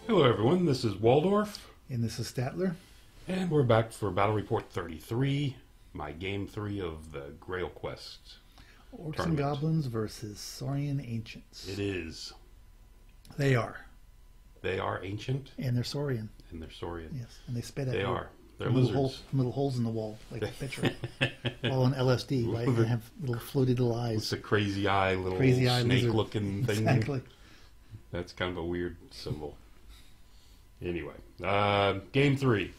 Hello everyone, this is Waldorf. And this is Statler. And we're back for Battle Report 33, my game 3 of the Grail Quest. Orcs tournament. and Goblins versus Saurian Ancients. It is. They are. They are ancient. And they're Saurian. And they're Saurian. Yes, and they spit at They you. are. They're From lizards. little holes in the wall, like a picture. All on LSD, right? They have little fluted little eyes. It's a crazy eye, little snake-looking thing. Exactly. That's kind of a weird symbol. Anyway, game 3.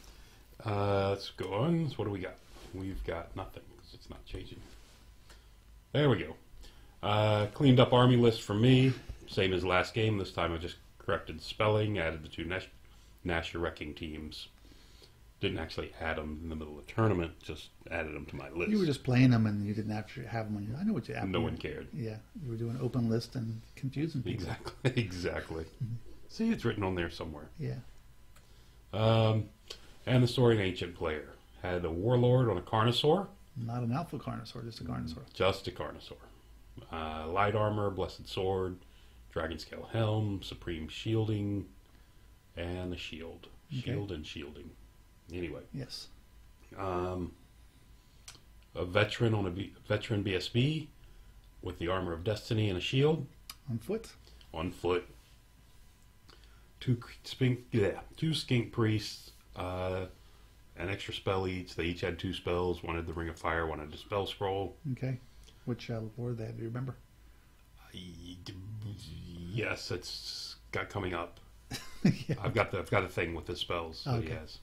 Let's go on. So what do we got? We've got nothing because it's not changing. There we go. Cleaned up army list for me. Same as last game. This time I just corrected spelling, added the two Nasher Wrecking teams. Didn't actually add them in the middle of the tournament, just added them to my list. You were just playing them and you didn't actually have them on your... I know what you have. No one cared. Yeah, you were doing open list and confusing people. Exactly. Exactly. See, it's written on there somewhere. Yeah. And the Saurian Ancient player had a Warlord on a Carnosaur. Not an Alpha Carnosaur, just a Carnosaur. Just a Carnosaur. Light Armor, Blessed Sword, Dragon Scale Helm, Supreme Shielding, and a Shield. Shield and Shielding. Anyway. Yes. A Veteran on a Veteran BSB with the Armor of Destiny and a Shield. On foot. On foot. Two Skink Priests, an extra spell each. They each had 2 spells. One had the Ring of Fire, one had the Spell Scroll. Okay. Which were they? Do you remember? Yes, it's got coming up. Yeah. I've got a thing with the spells that he has.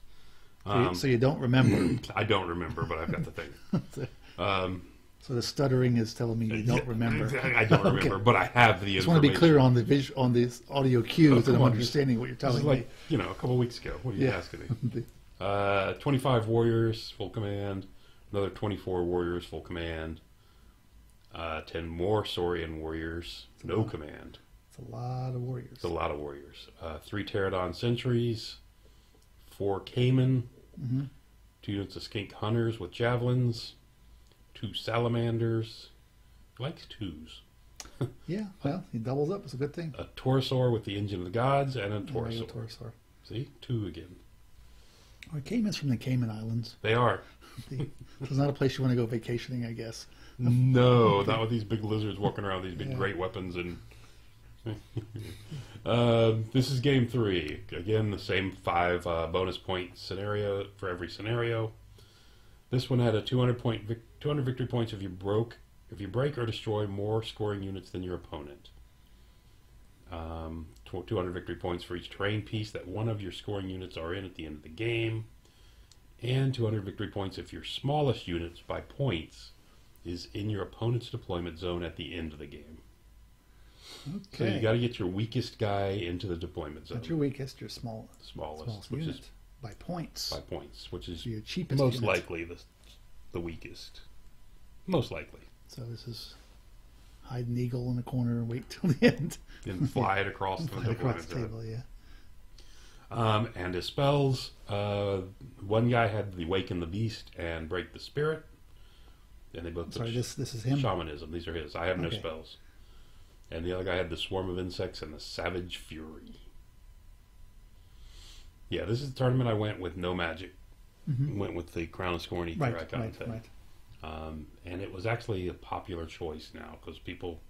So you don't remember. I don't remember, but I've got the thing. So the stuttering is telling me you don't remember. I don't remember, Okay. but I have the information. I just want to be clear on the on these audio cues that I'm on, understanding what you're This telling is me. like, a couple weeks ago. What are you asking me? 25 warriors, full command. Another 24 warriors, full command. 10 more Saurian warriors, no command. It's a lot of warriors. It's a lot of warriors. 3 Pterodon sentries, 4 Cayman, 2 units of Skink Hunters with javelins, 2 Salamanders. He likes 2s. Yeah, well, he doubles up. It's a good thing. A Torosaur with the Engine of the Gods, and a There you Torosaur. go, Torosaur. See? 2 again. Or Cayman's from the Cayman Islands. They are. It's not a place you want to go vacationing, I guess. No, not with these big lizards walking around with these big great weapons. And this is game 3. Again, the same 5 bonus point scenario for every scenario. This one had a 200 victory points if you break or destroy more scoring units than your opponent. 200 victory points for each terrain piece that one of your scoring units are in at the end of the game. And 200 victory points if your smallest units by points is in your opponent's deployment zone at the end of the game. Okay. So you got to get your weakest guy into the deployment zone. Not your weakest, your smallest which unit. is By points. by points, which is So your cheapest most unit. likely the weakest. Most likely. So this is hide an eagle in the corner and wait till the end. And fly it across the Fly across deployment the zone. table, yeah. And his spells, one guy had the Waken the Beast and Break the Spirit. And they both Sorry, took this is him? Shamanism. These are his. I have no Okay. spells. And the other guy had the Swarm of Insects and the Savage Fury. Yeah, this is the tournament I went with no magic. Went with the Crown of Scorn Ether icon thing. Right. And it was actually a popular choice now because people...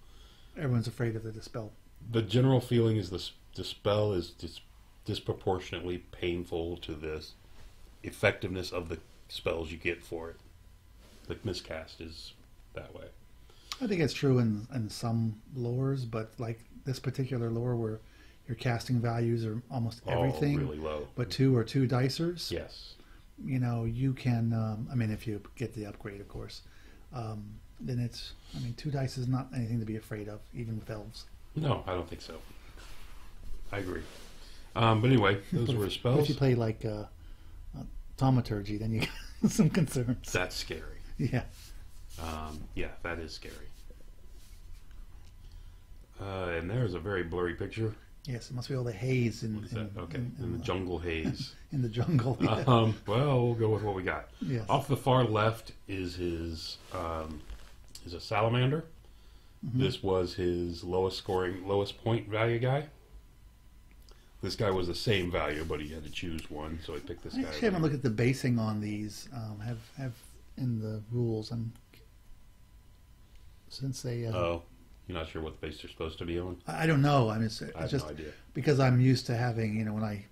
Everyone's afraid of the dispel. The general feeling is the spell is disproportionately painful to the effectiveness of the spells you get for it. The miscast is that way. I think it's true in some lores, but like this particular lore where your casting values are almost everything, really low. but 2 or 2 dicers, Yes. You can, I mean, if you get the upgrade, of course, then it's, 2 dice is not anything to be afraid of, even with elves. No, I don't think so. I agree. But anyway, those were his But spells. if you play like Thaumaturgy, then you got some concerns. That's scary. Yeah. Yeah, that is scary. And there's a very blurry picture. Yes, it must be all the haze in In the jungle haze. in the jungle. Yeah. Well, we'll go with what we got. Yes. Off the far left is his is a salamander. This was his lowest point value guy. This guy was the same value, but he had to choose one, so I picked this I guy. actually haven't looked at the basing on these. Have in the rules, and since they. Oh, you're not sure what base they're supposed to be on? I don't know. I mean, it's I have just no idea. because I'm used to having, when I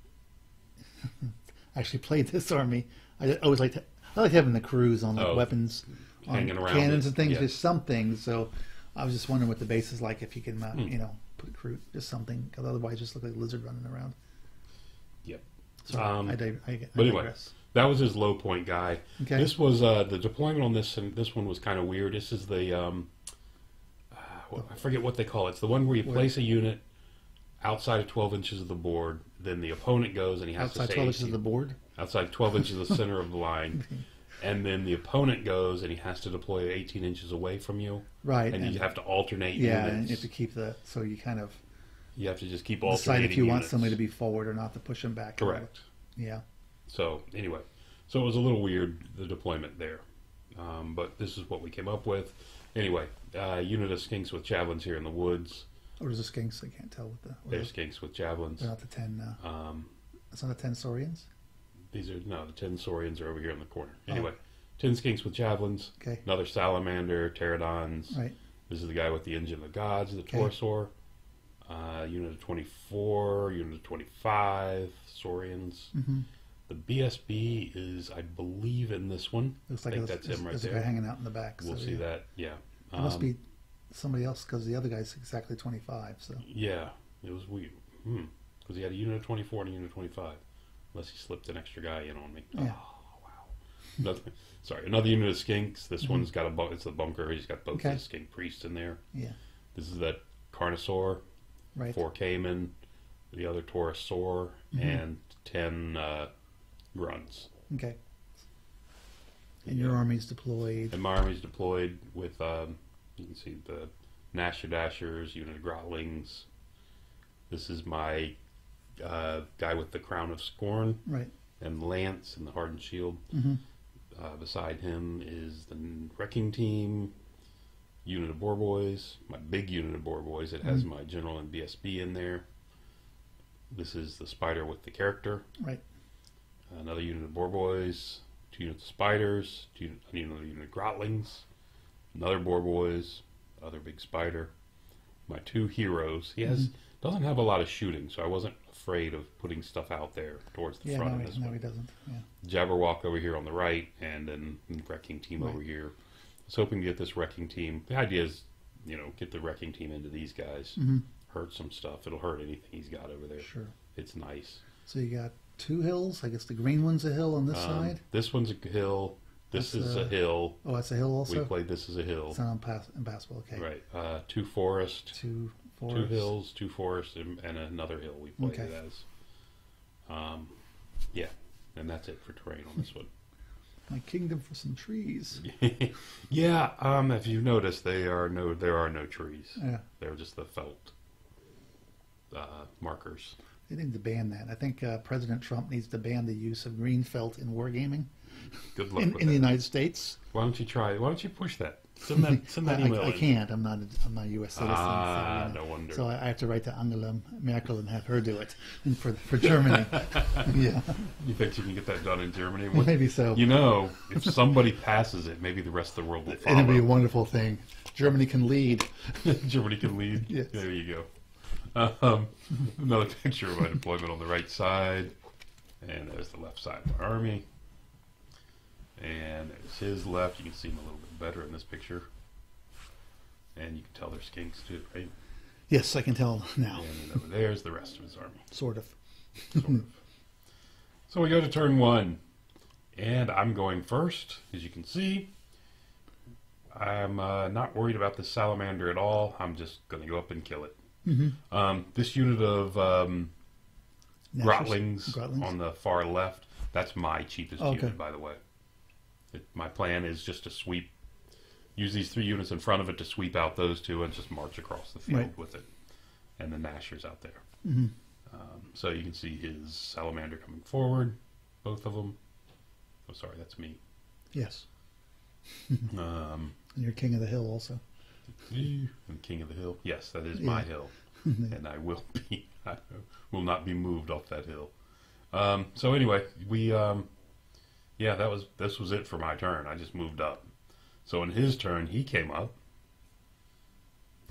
actually played this army, I always I like having the crews on like weapons, on hanging around cannons it. and things. Yeah. Just something. So I was just wondering what the base is like. If you can, put a crew, just something, because otherwise, it just look like a lizard running around. Yep. Sorry, I But anyway, digress. that was his low point guy. Okay. This was the deployment on this, and this one was kind of weird. This is the I forget what they call it. It's the one where you place a unit outside of 12 inches of the board, then the opponent goes and he has Outside to say 12 inches of the board. outside 12 inches of the center of the line, and then the opponent goes and he has to deploy 18 inches away from you. Right. And you have to alternate Yeah, units. and you have to keep so you kind of You have to just keep decide alternating if you want units. somebody to be forward or not to push them back. Correct. Yeah. So anyway, so it was a little weird, the deployment there, but this is what we came up with. Anyway, unit of skinks with javelins here in the woods. Or is it skinks? I can't tell what the. They're skinks with javelins. They're not the 10. It's not the 10 Saurians. These are the 10 Saurians are over here in the corner. Anyway, 10 skinks with javelins. Okay. Another salamander, pterodons. Right. This is the guy with the engine of the gods, the Torosaur. Unit of 24, unit of 25, Saurians. Mm-hmm. The BSB is, I believe, in this one. Looks like I think that's him right there's there. a guy hanging out in the back. We'll see that. Yeah. It must be somebody else because the other guy's exactly 25. So. Yeah, it was weird. Because he had a unit of 24 and a unit of 25. Unless he slipped an extra guy in on me. Yeah. Oh, wow. Another unit of skinks. This one's got it's the bunker. He's got both his skink priests in there. Yeah. This is that Carnosaur. Right. 4 Cayman. The other Torosaur. And 10 Grunts. Okay. And your army's deployed. And my army's deployed with, you can see the Nasher Dashers, unit of Grotlings. This is my guy with the Crown of Scorn. Right. And Lance and the Hardened Shield. Mm-hmm. Beside him is the Wrecking Team, unit of Boar Boys, my big unit of Boar Boys. It has my General and BSB in there. This is the Spider with the character. Right. Another unit of Boar Boys, 2 units of Spiders, another unit of Grotlings, another Boar Boys, other big Spider. My 2 heroes. He doesn't have a lot of shooting, so I wasn't afraid of putting stuff out there towards the front of this one. No, he doesn't. Yeah. Jabberwock over here on the right, and then the Wrecking Team over here. I was hoping to get this Wrecking Team. The idea is, get the Wrecking Team into these guys. Hurt some stuff. It'll hurt anything he's got over there. Sure. It's nice. So you got 2 hills. I guess the green one's a hill on this side. This one's a hill. This is a hill. Oh, that's a hill also? We played this as a hill. It's not impassable. Okay. Right. 2 forest. 2 forest. 2 hills, 2 forests, and another hill we played it as. Yeah, and that's it for terrain on this one. My kingdom for some trees. Yeah, if you notice, there are no trees. Yeah. They're just the felt markers. They need to ban that. I think President Trump needs to ban the use of green felt in wargaming. Good luck in with the that. United States. Why don't you try? Why don't you push that? Send that email. I can't. I'm not a U.S. citizen. No wonder. So I have to write to Angela Merkel and have her do it, and for Germany. Yeah. You think you can get that done in Germany? Maybe so. If somebody passes it, maybe the rest of the world will follow. It'll be a wonderful thing. Germany can lead. Germany can lead. Yes. There you go. Another picture of my deployment on the right side, and there's the left side of my army. And there's his left. You can see him a little bit better in this picture. And you can tell they're skinks too, right? Yes, I can tell now. And then over there's the rest of his army. Sort of. Sort of. So we go to turn 1. And I'm going first, as you can see. I'm not worried about this salamander at all. I'm just going to go up and kill it. This unit of Grotlings on the far left, that's my cheapest unit, by the way. My plan is just to use these 3 units in front of it to sweep out those 2 and just march across the field with it. And the Nashers out there. So you can see his salamander coming forward, both of them. Oh, sorry, that's me. Yes. And you're king of the hill also. I'm king of the hill. Yes, that is my hill. And I will will not be moved off that hill. So anyway, we yeah, this was it for my turn. I just moved up. So in his turn, he came up.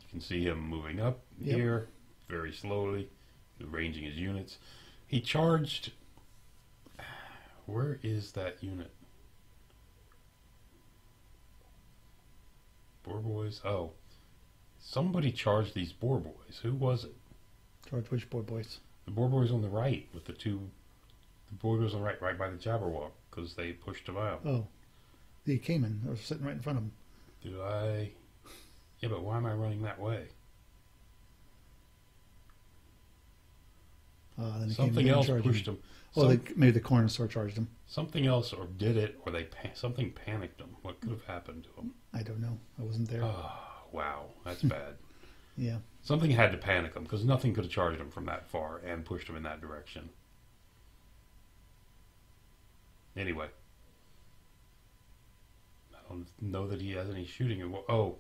You can see him moving up here very slowly, arranging his units. He charged. Where is that unit? Boar boys. Oh, somebody charged these boar boys. Who was it? Charge which boar boys? The boar boys on the right with the two. The boar boys on the right by the Jabberwock, because they pushed him out. Oh, they came in. I was sitting right in front of him. Did I? Yeah, but why am I running that way? Then Something else pushed him. Well, maybe the Carnosaur charged him. Something else, or did it, or something panicked him. What could have happened to him? I don't know. I wasn't there. Oh, wow, that's bad. Yeah. Something had to panic him, because nothing could have charged him from that far and pushed him in that direction. Anyway. I don't know that he has any shooting. Oh,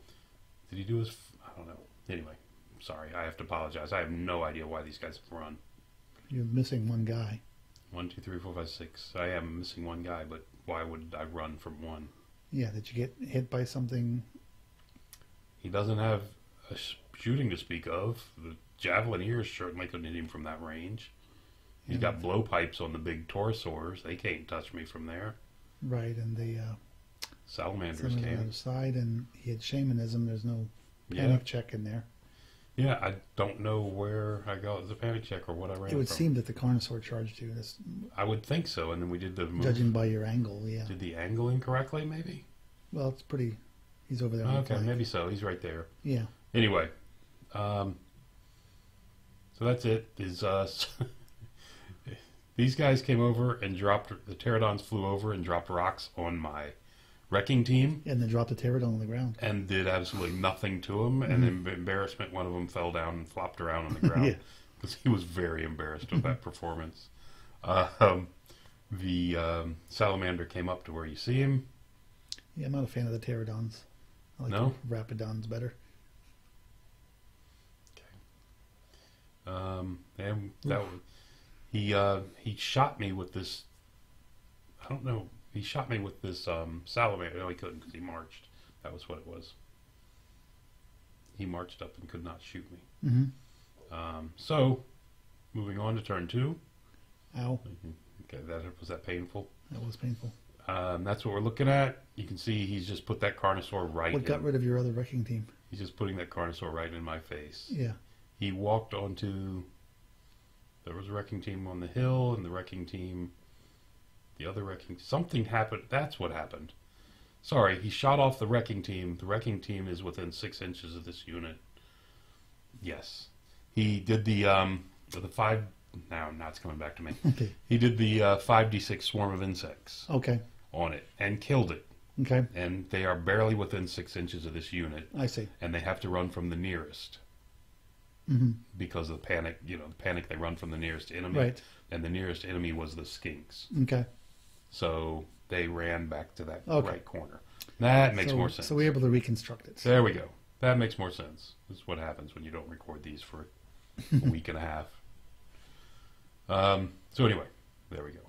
did he do his... I don't know. Anyway, sorry, I have to apologize. I have no idea why these guys have run. You're missing one guy. 1, 2, 3, 4, 5, 6. I am missing one guy, but why would I run from one? Yeah, did you get hit by something? He doesn't have a shooting to speak of. The Javelineers certainly couldn't hit him from that range. He's got blowpipes on the big Torosaurs. They can't touch me from there. Right, and the Salamanders on can. the other side, and he had shamanism. There's no panic check in there. Yeah, I don't know where I got the panic check or what I ran It would from. seem that the Carnosaur charged you. I would think so, and then we did the move. Judging by your angle, yeah. Did the angle incorrectly, maybe? Well, it's pretty... He's over there. Okay, maybe so. He's right there. Yeah. Anyway, so that's it. These guys came over and dropped... The pterodons flew over and dropped rocks on my wrecking team. And then dropped a pterodon on the ground. And did absolutely nothing to him. And in embarrassment, one of them fell down and flopped around on the ground. Because he was very embarrassed with that performance. The salamander came up to where you see him. Yeah, I'm not a fan of the pterodons. I like No? the rapidons better. Okay. And that was... He shot me with this... I don't know... He shot me with this salamander. No, he couldn't because he marched. That was what it was. He marched up and could not shoot me. Mm-hmm. So, moving on to turn 2. Ow. Okay, was that painful? That was painful. That's what we're looking at. You can see he's just put that Carnosaur right What got rid of your other wrecking team? He's just putting that Carnosaur right in my face. Yeah. He walked onto... There was a wrecking team on the hill, and the wrecking team... The other wrecking... Something happened. That's what happened. Sorry, he shot off the wrecking team. The wrecking team is within 6 inches of this unit. Yes. He did the 5... Now it's coming back to me. Okay. He did the 5d6 swarm of insects Okay. on it and killed it. Okay. And they are barely within 6 inches of this unit. I see. And they have to run from the nearest. Mm-hmm. Because of the panic, they run from the nearest enemy. Right. And the nearest enemy was the skinks. Okay. So they ran back to that Okay. right corner. That makes more sense. So we're able to reconstruct it. There we go. That makes more sense. This is what happens when you don't record these for a week and a half. So anyway, there we go.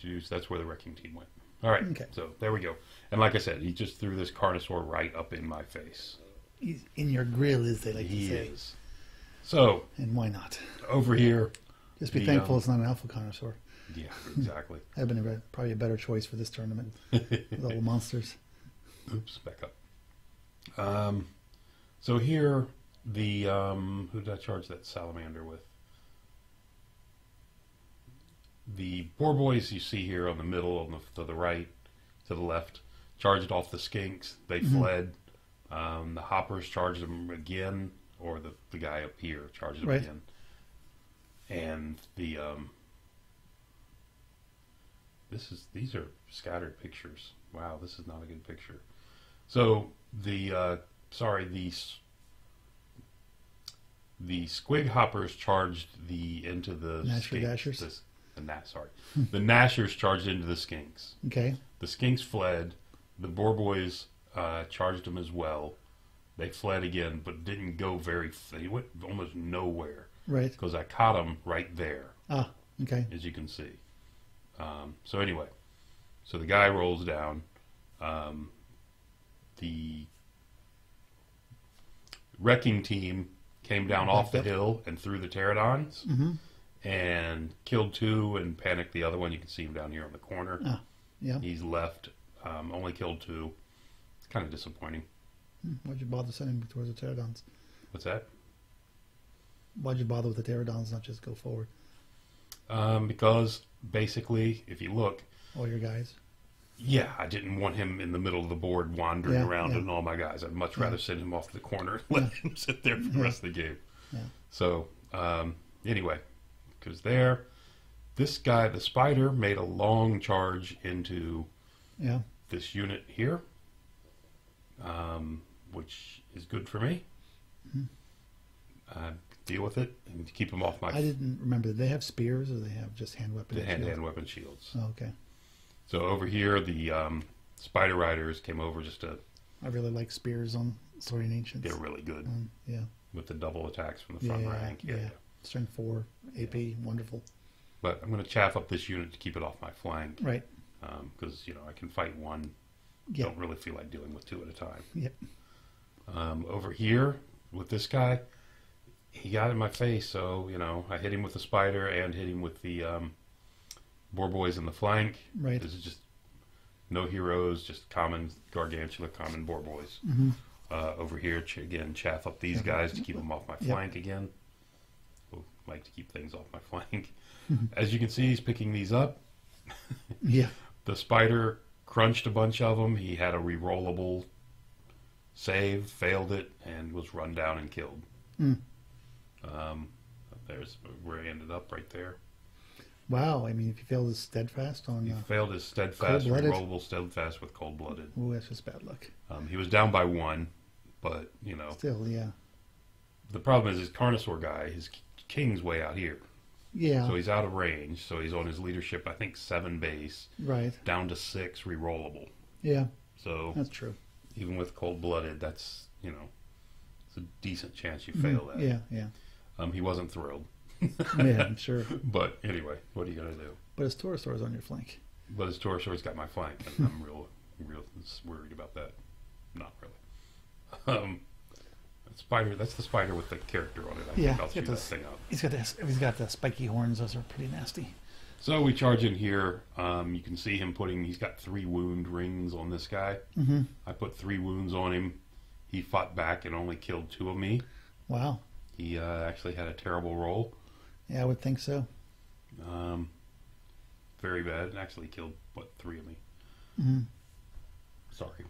So that's where the wrecking team went. All right. Okay. So there we go. And like I said, he just threw this Carnosaur right up in my face. He's in your grill, as they like He to say. is. So And why not? over here. Just be The, thankful it's not an alpha Carnosaur. Yeah, exactly. That would have been probably a better choice for this tournament with all the monsters. Oops, back up. So here, the who did I charge that salamander with? The boar boys you see here on the middle, to the right, to the left, charged off the skinks. They fled. The hoppers charged them again, or the guy up here charged them again. And the these are scattered pictures. Wow, this is not a good picture. So the squig hoppers charged into the Nasher skinks. dashers? The Nashers charged into the skinks. Okay. The skinks fled. The boar boys charged them as well. They fled again, but didn't go very. They went almost nowhere. Right. Because I caught them right there. Ah, okay. As you can see. So anyway, so the guy rolls down. The wrecking team came down off the hill and threw the pterodons and killed 2 and panicked the other one. You can see him down here on the corner. Ah, yeah. He's left. Only killed 2. It's kind of disappointing. Why'd you bother sending towards the pterodons? What's that? Why'd you bother with the pterodons, not just go forward? Because basically, if you look, All your guys. yeah, I didn't want him in the middle of the board wandering around and all my guys. I'd much rather send him off to the corner and let him sit there for the rest of the game. Yeah. So, anyway, because there, this guy, the spider, made a long charge into this unit here, which is good for me. Deal with it and keep him off my... I didn't remember. Did they have spears or they have just hand weapons? The hand weapon shields. Oh, okay. So over here, the Spider Riders came over just to... I really like spears on Saurian Ancients. They're really good. Yeah. With the double attacks from the front rank. Yeah. Strength 4, AP, wonderful. But I'm going to chaff up this unit to keep it off my flank. Right. Because, I can fight one. Don't really feel like dealing with 2 at a time. Yep. Over here, with this guy, he got in my face, so, I hit him with the spider and hit him with the boar boys in the flank. Right. This is just no heroes, just common gargantula, common boar boys. Over here, again, chaff up these guys to keep them off my flank again. We'll like to keep things off my flank. As you can see, he's picking these up. Yeah. The spider crunched a bunch of them. He had a re-rollable save, failed it, and was run down and killed. There's where he ended up right there. Wow. I mean, if you failed his steadfast on... He failed his steadfast, re-rollable steadfast with cold-blooded. Ooh, that's just bad luck. He was down by 1, but, Still, yeah. The problem is his Carnosaur guy, his king's way out here. Yeah. So he's out of range. So he's on his leadership, I think, 7 base. Right. Down to 6 re-rollable. Yeah. So that's true. Even with cold-blooded, that's, it's a decent chance you fail that. Yeah, yeah. He wasn't thrilled. Yeah, I'm sure. But anyway, what are you going to do? But his Taurosaur's on your flank. But his Taurosaur's got my flank, and I'm real worried about that. Not really. Spider, that's the spider with the character on it. I think I'll shoot that thing up. He's got the spiky horns. Those are pretty nasty. So we charge in here. You can see him he's got 3 wound rings on this guy. I put 3 wounds on him. He fought back and only killed 2 of me. Wow. He actually had a terrible roll. Yeah, I would think so. Very bad. Actually killed, 3 of me. Sorry.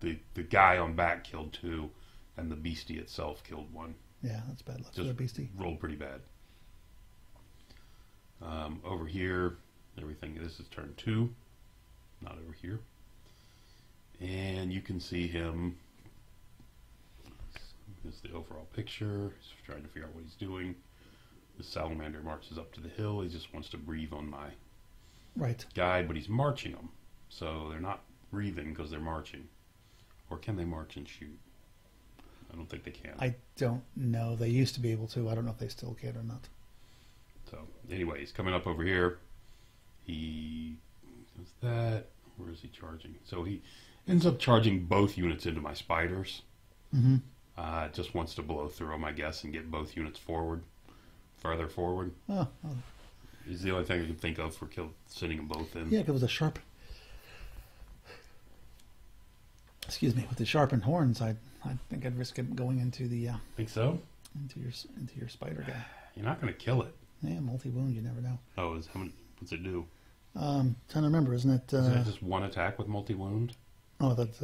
The guy on back killed 2, and the beastie itself killed 1. Yeah, that's bad luck for the beastie. Rolled pretty bad. Over here, everything, this is turn 2. Not over here. And you can see him. This is the overall picture. He's trying to figure out what he's doing. The salamander marches up to the hill. He just wants to breathe on my guide, but he's marching them. So they're not breathing because they're marching. Or can they march and shoot? I don't think they can. I don't know. They used to be able to. I don't know if they still can or not. So anyway, he's coming up over here. He does that. Where is he charging? So he ends up charging both units into my spiders. Just wants to blow through them, I guess, and get both units farther forward. Oh. Is the only thing I can think of for sending them both in. Yeah, if it was a sharp... Excuse me, with the sharpened horns, I think I'd risk it going into the... Think so? Into your spider guy. You're not going to kill it. Yeah, multi-wound, you never know. Oh, what's it do? Trying to remember, isn't it... Isn't it just 1 attack with multi-wound? Oh, that's...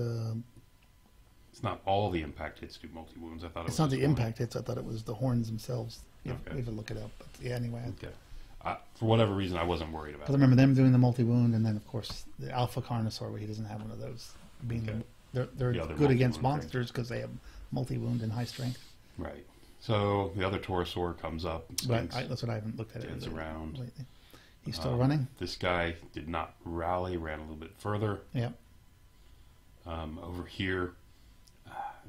It's not all the impact hits do multi-wounds. I thought it's not the impact hits. I thought it was the horns themselves. We have to look it up. But yeah, anyway. Okay. For whatever reason, I wasn't worried about it. Because I remember them doing the multi-wound, and then, of course, the Alpha Carnosaur, where he doesn't have one of those. They're good against monsters because they have multi-wound and high strength. Right. So the other Taurosaur comes up. Right. That's what I haven't looked at it. It's around. Lately. He's still running? This guy did not rally, ran a little bit further. Yep. Over here,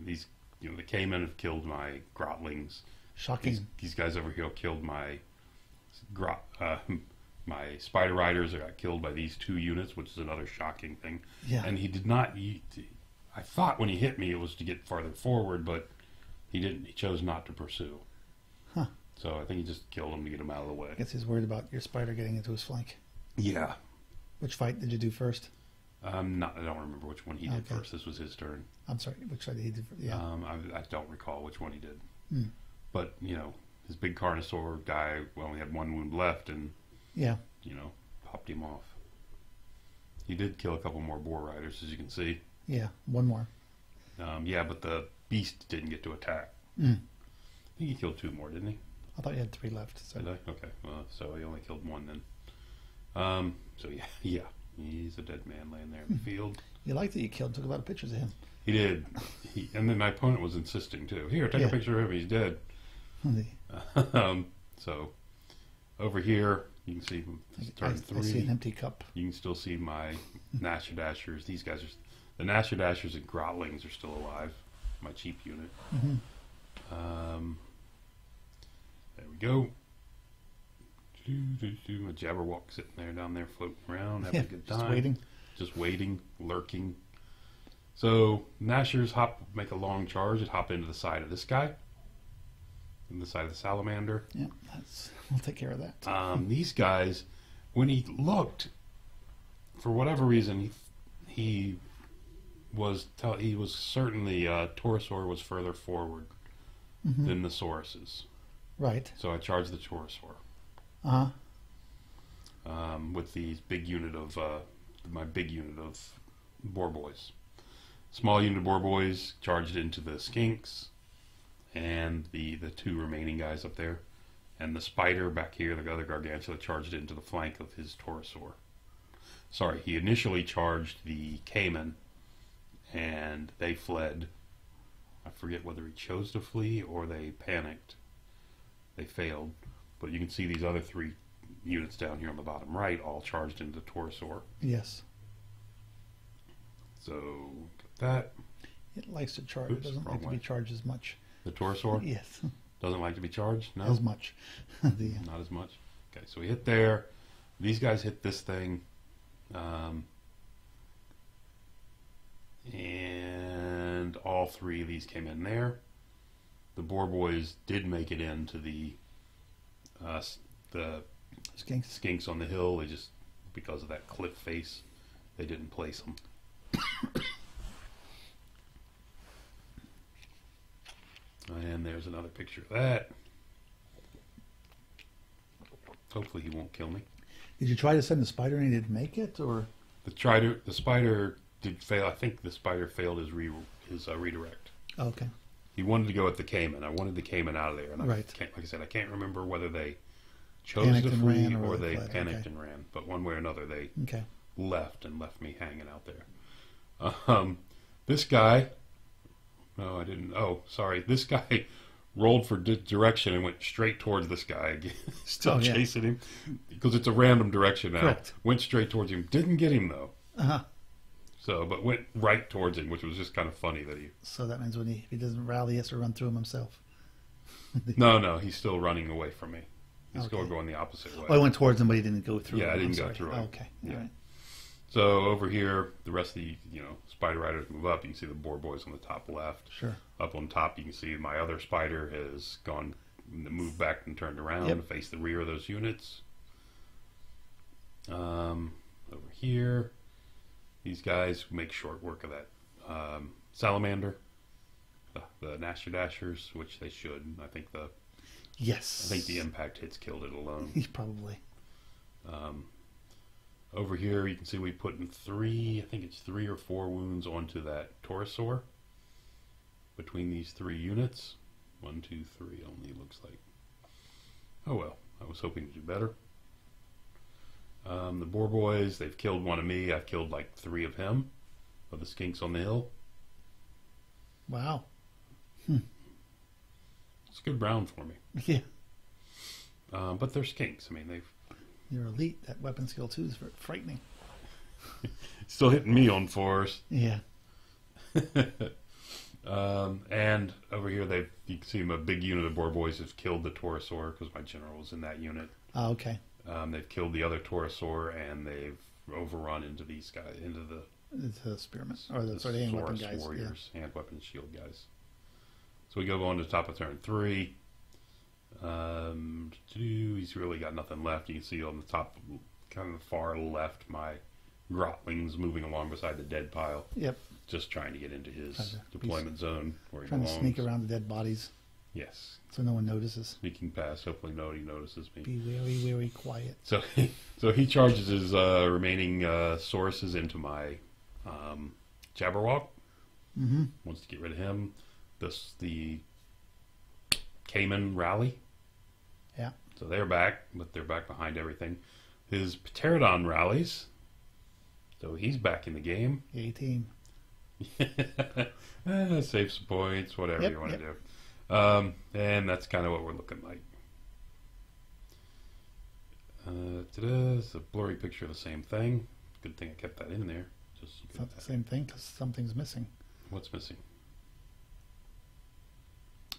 these, the Cayman have killed my Grotlings. Shocking. These guys over here killed my my Spider Riders. Got killed by these 2 units, which is another shocking thing. Yeah. And he did not. I thought when he hit me it was to get farther forward, but he didn't. He chose not to pursue. Huh. So I think he just killed him to get him out of the way. I guess he's worried about your spider getting into his flank. Yeah. Which fight did you do first? I don't remember which one he did first. This was his turn. I'm sorry, which side did he do first? Yeah. I don't recall which one he did. Mm. But, his big Carnosaur guy only had 1 wound left and, yeah, popped him off. He did kill a couple more Boar Riders, as you can see. Yeah, 1 more. Yeah, but the Beast didn't get to attack. Mm. I think he killed 2 more, didn't he? I thought you had 3 left. So. Did I? Okay. Well, so he only killed 1 then. So yeah. He's a dead man laying there in the field. You liked that you killed. Took a lot of pictures of him. He did. And then my opponent was insisting too. Here, take a picture of him. He's dead. So over here, you can see turn 3. I see an empty cup. You can still see my Nasher Dashers. These guys the Nasher Dashers and Grotlings are still alive. My cheap unit. Mm-hmm. There we go. A Jabberwock sitting there down there floating around, having a good time. Just waiting, lurking. So Nashers make a long charge and hop into the side of this guy. In the side of the Salamander. Yeah, we'll take care of that. These guys, when he looked, for whatever reason, he was certainly Torosaur was further forward than the Sauruses. Right. So I charged the Torosaur. With the big unit of my big unit of Boar Boys. Small unit of Boar Boys charged into the Skinks and the 2 remaining guys up there, and the Spider back here, the other Gargantula, charged into the flank of his Torosaur. Sorry, he initially charged the Cayman, and they fled. I forget whether he chose to flee or they panicked. They failed. But you can see these other 3 units down here on the bottom right all charged into Torosaur. Yes. So, got that. It likes to charge. It doesn't like to be charged as much. The Torosaur? Yes. Doesn't like to be charged? No? As much. Not as much? Okay, so we hit there. These guys hit this thing. And all 3 of these came in there. The Boar Boys did make it into the Skinks on the hill. They just, because of that cliff face, they didn't place them. And there's another picture of that. Hopefully he won't kill me. Did you try to send the Spider and he didn't make it, or the Spider did fail? I think the Spider failed his redirect. Oh, okay. He wanted to go at the Cayman. I wanted the Cayman out of there, and right. Like I said, I can't remember whether they chose to flee or they panicked and ran. But one way or another, they left and left me hanging out there. This guy, no, I didn't. Oh, sorry. This guy rolled for direction and went straight towards this guy again, still chasing him because it's a random direction now. Correct. Went straight towards him. Didn't get him though. So, but went right towards him, which was just kind of funny that he. So that means if he doesn't rally, he has to run through him himself. No, he's still running away from me. He's still going the opposite way. Oh, I went towards him, but he didn't go through. Yeah, I didn't go through him. Oh, okay. Yeah. All right. So over here, the rest of the Spider Riders move up. You can see the Boar Boys on the top left. Sure. Up on top, you can see my other Spider has moved back and turned around to face the rear of those units. Over here, these guys make short work of that Salamander, the Nasher Dashers, which they should. I think the impact hits killed it alone. Probably. Over here, you can see we put in 3 or 4 wounds onto that Torosaur. Between these 3 units. 1, 2, 3 only, looks like. Oh well, I was hoping to do better. The Boar Boys, they've killed 1 of me. I've killed like 3 of him. Of the Skinks on the hill. Wow. It's good round for me. Yeah. But they're Skinks. I mean, You're elite. That weapon skill too is frightening. Still hitting me on 4s. Yeah. And over here, you can see a big unit of boar boys have killed the Taurosaur because my general was in that unit. Oh, okay. They've killed the other Taurosaur and they've overrun into these guys, into the spearmen or the sort of hand weapon guys. Warriors, hand weapon shield guys. So we go on to the top of turn 3. He's really got nothing left. You can see on the top, kind of the far left, my Grotlings moving along beside the dead pile. Yep. Just trying to get into his deployment zone where he trying belongs. to sneak around the dead bodies. Yes. So no one notices. Sneaking past. Hopefully nobody notices me. Be very quiet. So he charges his remaining sources into my Jabberwock. Mm-hmm. Wants to get rid of him. The Cayman rally. Yeah. So they're back, but they're back behind everything. His Pterodon rallies. So he's back in the game. 18. Save some points, whatever you want to do. And that's kind of what we're looking like. It's a blurry picture of the same thing. Good thing I kept that in there. Just it's not the same thing because something's missing. What's missing?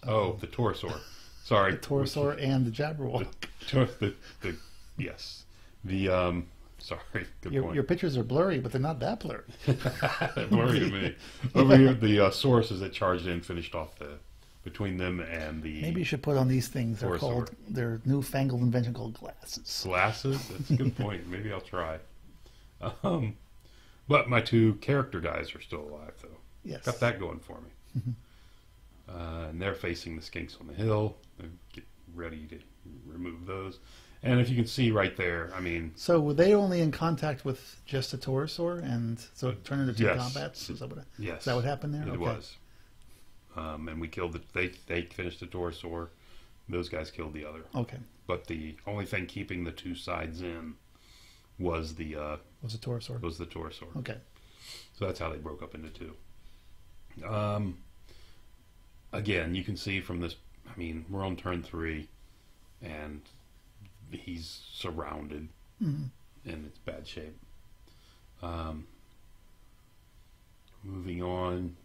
Oh, the Taurosaur. Sorry. The Taurosaur and the Jabberwock. Yes. Sorry. Good point. Your pictures are blurry, but they're not that blurry. Blurry to me. Over here, the sources that charged in finished off between them and the... Maybe you should put on these things. They're newfangled invention called glasses. Glasses? That's a good point. Maybe I'll try. But my 2 character guys are still alive, though. Yes. Got that going for me. And they're facing the skinks on the hill. They get ready to remove those. And if you can see right there, I mean... So were they only in contact with just a Taurosaur, and so it turned into 2 yes. combats? Is Yes. that what happened there? It was. And we killed they finished the Taurosaur. Those guys killed the other. Okay. But the only thing keeping the 2 sides in was the Taurosaur. Was the Taurosaur. Okay. So that's how they broke up into 2. Again, you can see from this. I mean, we're on turn 3, and he's surrounded, and it's bad shape. Moving on,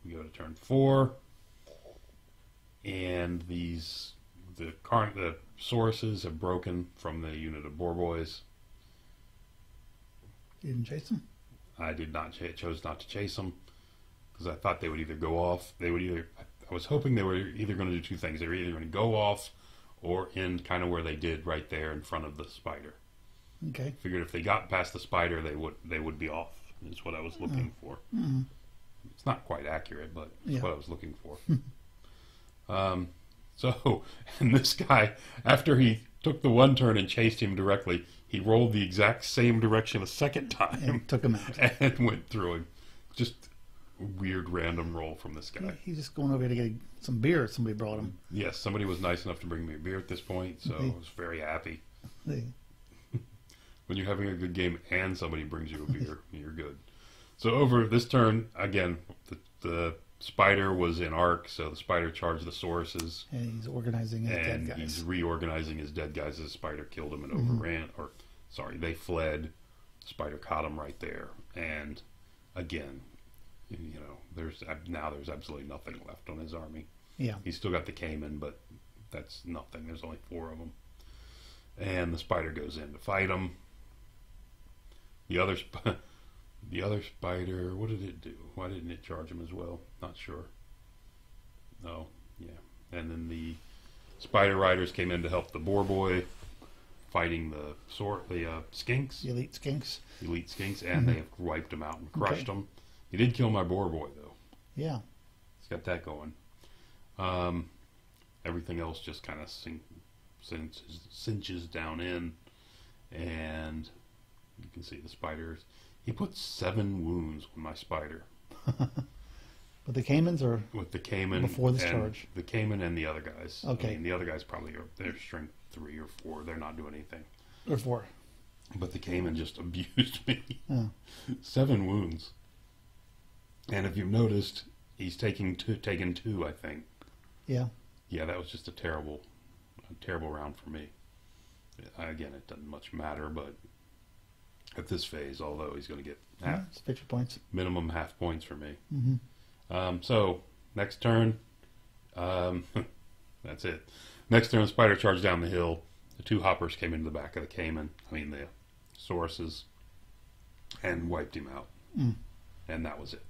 we go to turn 4, and the sources have broken from the unit of boar boys. You didn't chase them? I did not chose not to chase them because I thought they would either go off. I was hoping they were either going to do 2 things. They were either going to go off or end kind of where they did right there in front of the spider. Okay. Figured if they got past the spider, they would be off. Is what I was looking for. Mm-hmm. It's not quite accurate, but it's what I was looking for. And this guy, after he took the 1 turn and chased him directly, he rolled the exact same direction a second time. And took him out. And went through him. Just a weird random roll from this guy. He's just going over here to get some beer somebody brought him. Yes, somebody was nice enough to bring me a beer at this point, so I was very happy. When you're having a good game and somebody brings you a beer, you're good. So over this turn, again, the spider was in arc, so the spider charged the sources. And he's organizing his dead guys. And he's reorganizing his dead guys as the spider killed him and overran. They fled. The spider caught him right there. And again, there's absolutely nothing left on his army. Yeah. He's still got the Cayman, but that's nothing. There's only 4 of them. And the spider goes in to fight him. The other spider, what did it do? Why didn't it charge him as well? Not sure. Oh, yeah. And then the spider riders came in to help the boar boy fighting the skinks. The elite skinks. Elite skinks, and they have wiped him out and crushed them. He did kill my boar boy, though. Yeah. He's got that going. Everything else just kind of cinches down in, and you can see the spiders. He put 7 wounds on my spider. But the Caymans are with the Cayman before this charge. The Cayman and the other guys. Okay. I mean, the other guys probably they're strength 3 or 4. They're not doing anything. Or 4. But the Cayman just abused me. Oh. 7 wounds. And if you've noticed, he's taken 2, I think. Yeah. Yeah, that was just a terrible round for me. Again, it doesn't much matter, but at this phase, although he's going to get Yeah, it's 50 points. minimum half points for me. Mm-hmm. So, next turn, that's it. Next turn, Spider charged down the hill. The 2 hoppers came into the back of the the Sauruses, and wiped him out. Mm. And that was it.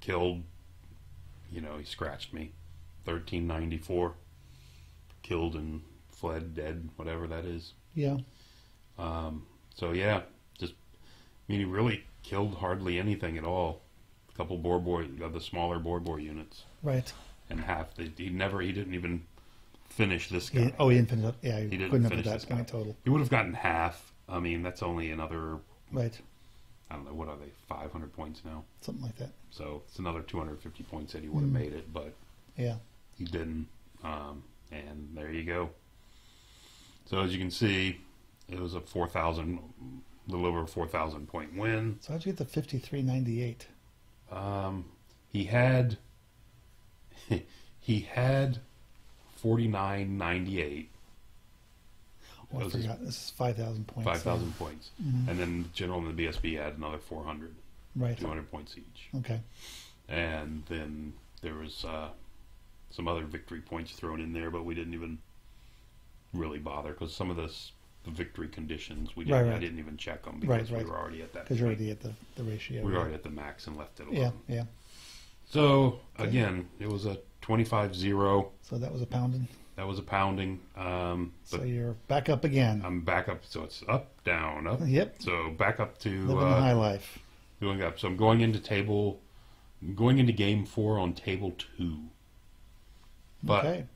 Killed, he scratched me. 1394. Killed and fled, dead, whatever that is. Yeah. So yeah, he really killed hardly anything at all. A couple the smaller boar units. Right. And he didn't even finish this guy. He didn't finish up. Yeah, he didn't couldn't have finish that this guy. point total. He would have gotten half. I mean, that's only another, Right. I don't know, what are they, 500 points now? Something like that. So it's another 250 points that he would have made it, but Yeah. he didn't. And there you go. So as you can see, it was a little over 4,000 point win. So how'd you get the 5398? He had 4998. Oh, I forgot. This is 5,000 points. 5,000 points. Mm-hmm. And then the general and the BSB had another 400. Right. 200 points each. Okay. And then there was some other victory points thrown in there, but we didn't even really bother because some of the victory conditions I didn't even check them because we were already at that. Because you're already at the ratio. We were already at the max and left it alone. Yeah, yeah. So again, it was a 25-0. So that was a pounding. That was a pounding. So you're back up again. I'm back up. So it's up, down, up. Yep. So back up to living the high life. Going up. So I'm going into game 4 on table 2. But, okay.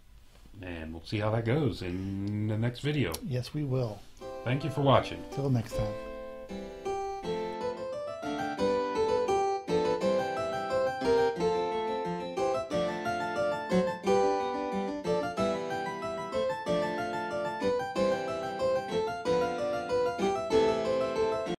And we'll see how that goes in the next video. Yes, we will. Thank you for watching. Till next time.